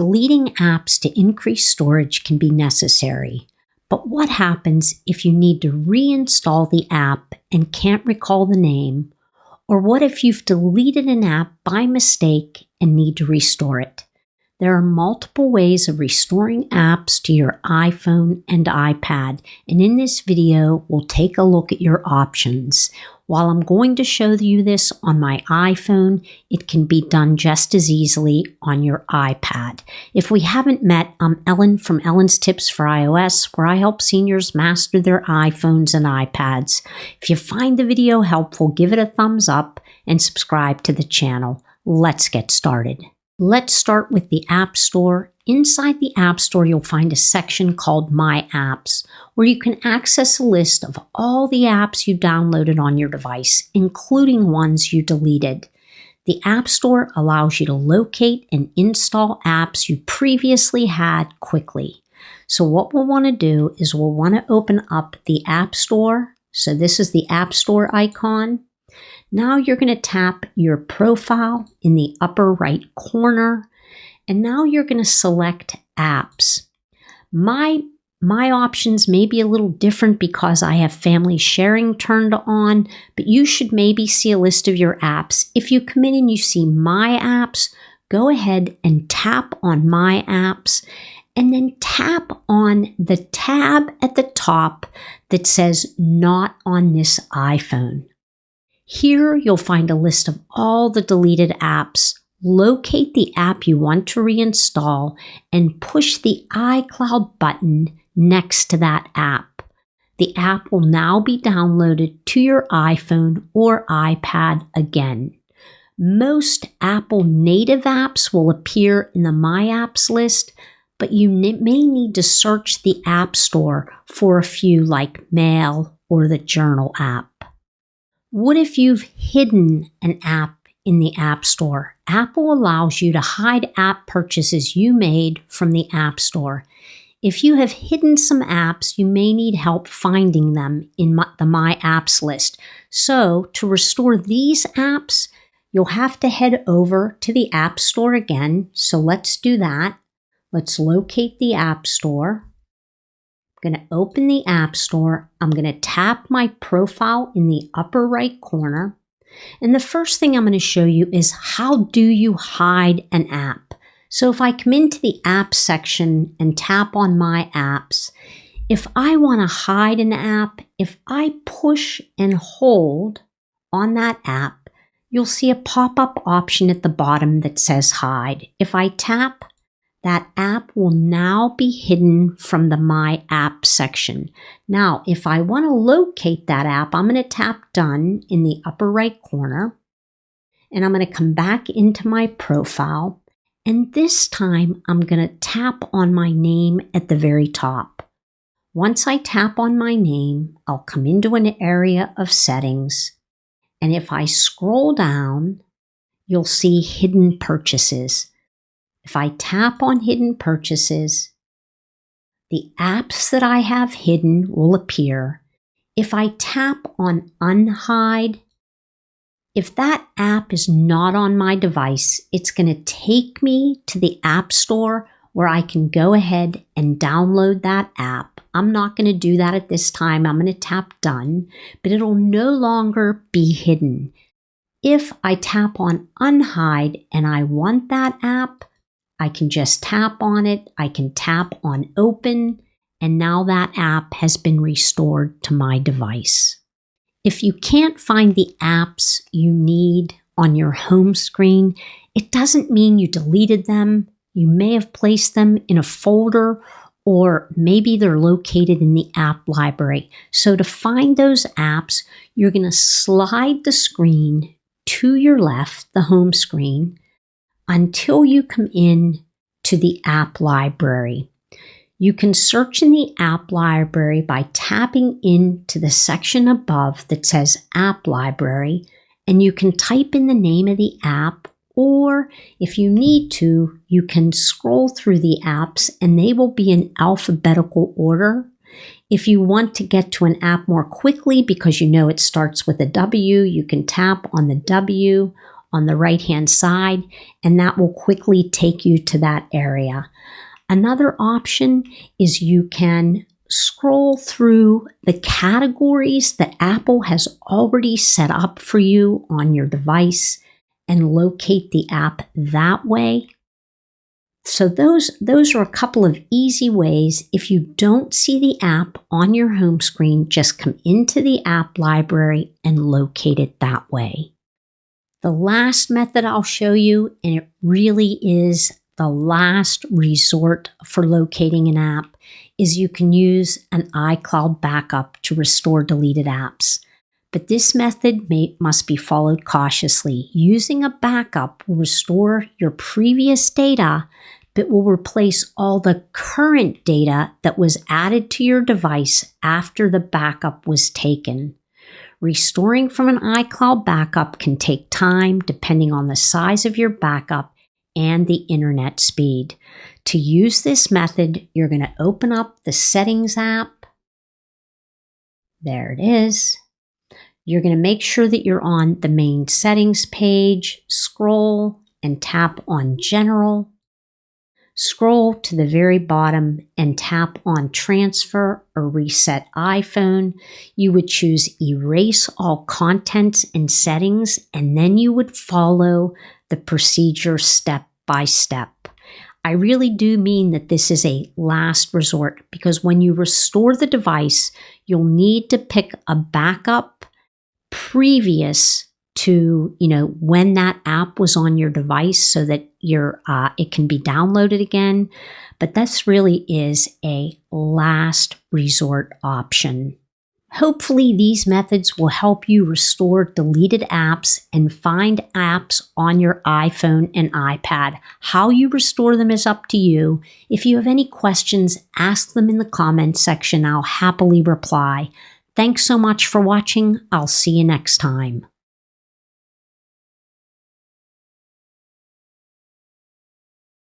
Deleting apps to increase storage can be necessary. But what happens if you need to reinstall the app and can't recall the name? Or what if you've deleted an app by mistake and need to restore it? There are multiple ways of restoring apps to your iPhone and iPad, and in this video, we'll take a look at your options. While I'm going to show you this on my iPhone, it can be done just as easily on your iPad. If we haven't met, I'm Ellen from Ellen's Tips for iOS, where I help seniors master their iPhones and iPads. If you find the video helpful, give it a thumbs up and subscribe to the channel. Let's get started. Let's start with the App Store. Inside the App Store, you'll find a section called My Apps, where you can access a list of all the apps you downloaded on your device, including ones you deleted. The App Store allows you to locate and install apps you previously had quickly. So what we'll want to do is we'll want to open up the App Store. So this is the App Store icon. Now you're going to tap your profile in the upper right corner, and now you're going to select apps. My options may be a little different because I have family sharing turned on, but you should maybe see a list of your apps. If you come in and you see My Apps, go ahead and tap on My Apps, and then tap on the tab at the top that says Not on this iPhone. Here you'll find a list of all the deleted apps. Locate the app you want to reinstall and push the iCloud button next to that app. The app will now be downloaded to your iPhone or iPad again. Most Apple native apps will appear in the My Apps list, but you may need to search the App Store for a few like Mail or the Journal app. What if you've hidden an app in the App Store? Apple allows you to hide app purchases you made from the App Store. If you have hidden some apps, you may need help finding them in the My Apps list. So to restore these apps, you'll have to head over to the App Store again. So let's do that. Let's locate the App Store. I'm going to open the App Store. I'm going to tap my profile in the upper right corner. And the first thing I'm going to show you is how do you hide an app. So if I come into the Apps section and tap on My Apps, if I want to hide an app, if I push and hold on that app, you'll see a pop-up option at the bottom that says Hide. If I tap, that app will now be hidden from the My App section. Now, if I want to locate that app, I'm going to tap Done in the upper right corner, and I'm going to come back into my profile, and this time I'm going to tap on my name at the very top. Once I tap on my name, I'll come into an area of settings, and if I scroll down, you'll see Hidden Purchases. If I tap on Hidden Purchases, the apps that I have hidden will appear. If I tap on Unhide, if that app is not on my device, it's going to take me to the App Store where I can go ahead and download that app. I'm not going to do that at this time. I'm going to tap Done, but it'll no longer be hidden. If I tap on Unhide and I want that app, I can just tap on it, I can tap on Open, and now that app has been restored to my device. If you can't find the apps you need on your home screen, it doesn't mean you deleted them. You may have placed them in a folder, or maybe they're located in the app library. So to find those apps, you're going to slide the screen to your left, the home screen, until you come in to the app library. You can search in the app library by tapping into the section above that says App Library, and you can type in the name of the app, or if you need to, you can scroll through the apps and they will be in alphabetical order. If you want to get to an app more quickly because you know it starts with a W, you can tap on the W. on the right-hand side, and that will quickly take you to that area. Another option is you can scroll through the categories that Apple has already set up for you on your device and locate the app that way. So those are a couple of easy ways. If you don't see the app on your home screen, just come into the app library and locate it that way. The last method I'll show you, and it really is the last resort for locating an app, is you can use an iCloud backup to restore deleted apps. But this method must be followed cautiously. Using a backup will restore your previous data, but will replace all the current data that was added to your device after the backup was taken. Restoring from an iCloud backup can take time depending on the size of your backup and the internet speed. To use this method, you're going to open up the Settings app. There it is. You're going to make sure that you're on the main settings page, scroll and tap on General. Scroll to the very bottom and tap on Transfer or Reset iPhone. You would choose Erase All Contents and Settings, and then you would follow the procedure step by step. I really do mean that this is a last resort, because when you restore the device, you'll need to pick a backup previous to when that app was on your device so that it can be downloaded again. But this really is a last resort option. Hopefully these methods will help you restore deleted apps and find apps on your iPhone and iPad. How you restore them is up to you. If you have any questions, ask them in the comments section. I'll happily reply. Thanks so much for watching. I'll see you next time.